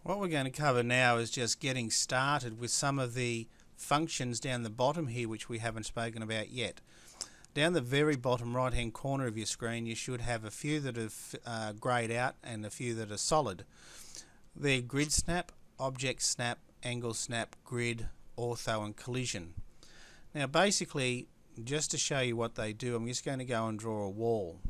What we're going to cover now is just getting started with some of the functions down the bottom here which we haven't spoken about yet. Down the very bottom right hand corner of your screen you should have a few that are greyed out and a few that are solid. They're grid snap, object snap, angle snap, grid, ortho and collision. Now basically, just to show you what they do, I'm just going to go and draw a wall.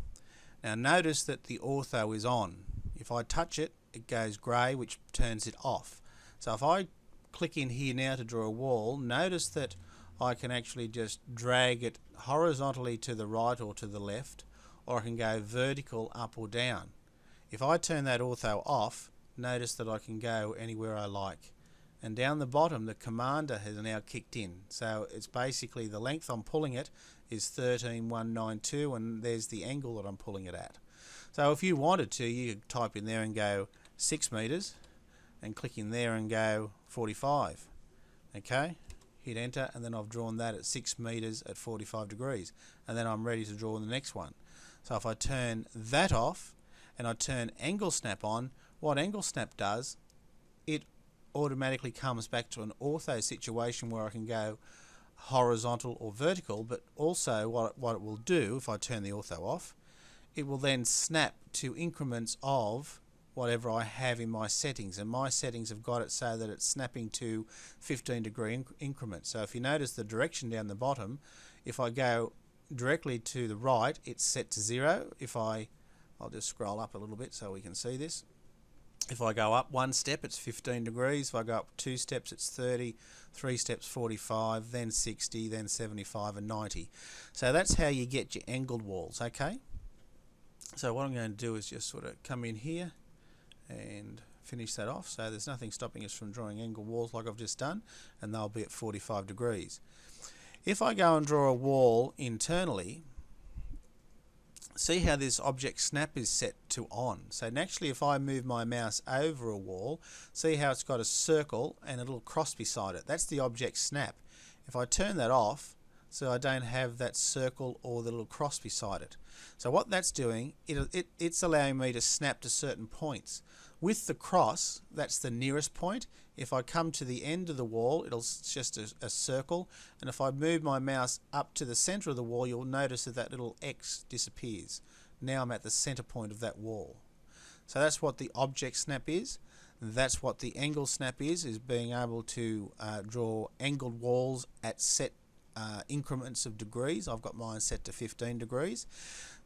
Now notice that the ortho is on. If I touch it, it goes grey, which turns it off. So if I click in here now to draw a wall, notice that I can actually just drag it horizontally to the right or to the left, or I can go vertical up or down. If I turn that ortho off, notice that I can go anywhere I like. And down the bottom the commander has now kicked in, so it's basically the length I'm pulling it is 13192 and there's the angle that I'm pulling it at. So if you wanted to, you could type in there and go 6 meters and click in there and go 45. Okay, hit enter and then I've drawn that at 6 meters at 45 degrees and then I'm ready to draw the next one. So if I turn that off and I turn angle snap on, what angle snap does, it automatically comes back to an ortho situation where I can go horizontal or vertical, but also what it will do if I turn the ortho off, it will then snap to increments of whatever I have in my settings, and my settings have got it so that it's snapping to 15-degree increments. So if you notice the direction down the bottom, if I go directly to the right, it's set to 0. I'll just scroll up a little bit so we can see this. If I go up 1 step, it's 15 degrees. If I go up 2 steps, it's 30, 3 steps, 45, then 60, then 75 and 90. So that's how you get your angled walls, okay? So what I'm going to do is just sort of come in here and finish that off. So there's nothing stopping us from drawing angled walls like I've just done, and they'll be at 45 degrees. If I go and draw a wall internally, see how this object snap is set to on. So naturally if I move my mouse over a wall, see how it's got a circle and a little cross beside it. That's the object snap. If I turn that off, so I don't have that circle or the little cross beside it. So what that's doing, it's allowing me to snap to certain points. With the cross, that's the nearest point. If I come to the end of the wall, it's just a circle, and if I move my mouse up to the center of the wall, you'll notice that that little X disappears. Now I'm at the center point of that wall. So that's what the object snap is. That's what the angle snap is being able to draw angled walls at set increments of degrees. I've got mine set to 15 degrees.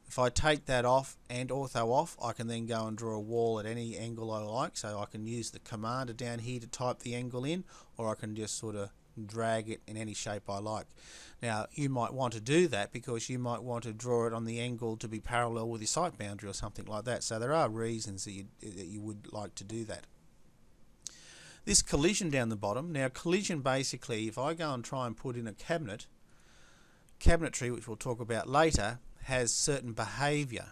If I take that off and ortho off, I can then go and draw a wall at any angle I like. So I can use the commander down here to type the angle in, or I can just sort of drag it in any shape I like. Now you might want to do that because you might want to draw it on the angle to be parallel with your sight boundary or something like that. So there are reasons that you would like to do that. This collision down the bottom, now collision basically, if I go and try and put in a cabinetry, which we'll talk about later, has certain behaviour.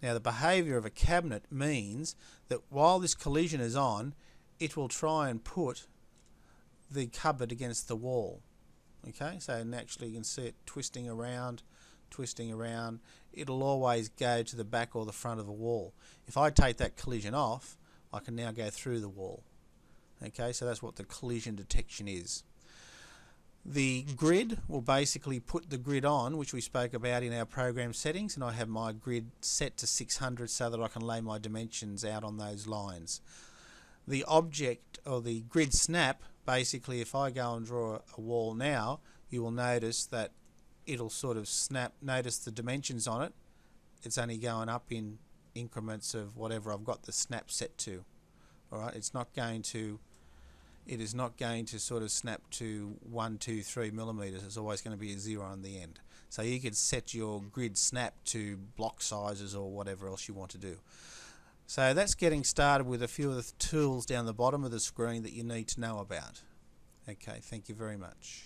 Now the behaviour of a cabinet means that while this collision is on, it will try and put the cupboard against the wall. Okay, so naturally you can see it twisting around. It'll always go to the back or the front of the wall. If I take that collision off, I can now go through the wall. Okay, so that's what the collision detection is. The grid will basically put the grid on, which we spoke about in our program settings, and I have my grid set to 600 so that I can lay my dimensions out on those lines. The object or the grid snap, basically if I go and draw a wall now, you will notice that it'll sort of snap. Notice the dimensions on it, it's only going up in increments of whatever I've got the snap set to. Alright, it is not going to sort of snap to 1, 2, 3 millimeters. It's always going to be a 0 on the end. So you could set your grid snap to block sizes or whatever else you want to do. So that's getting started with a few of the tools down the bottom of the screen that you need to know about. Okay, thank you very much.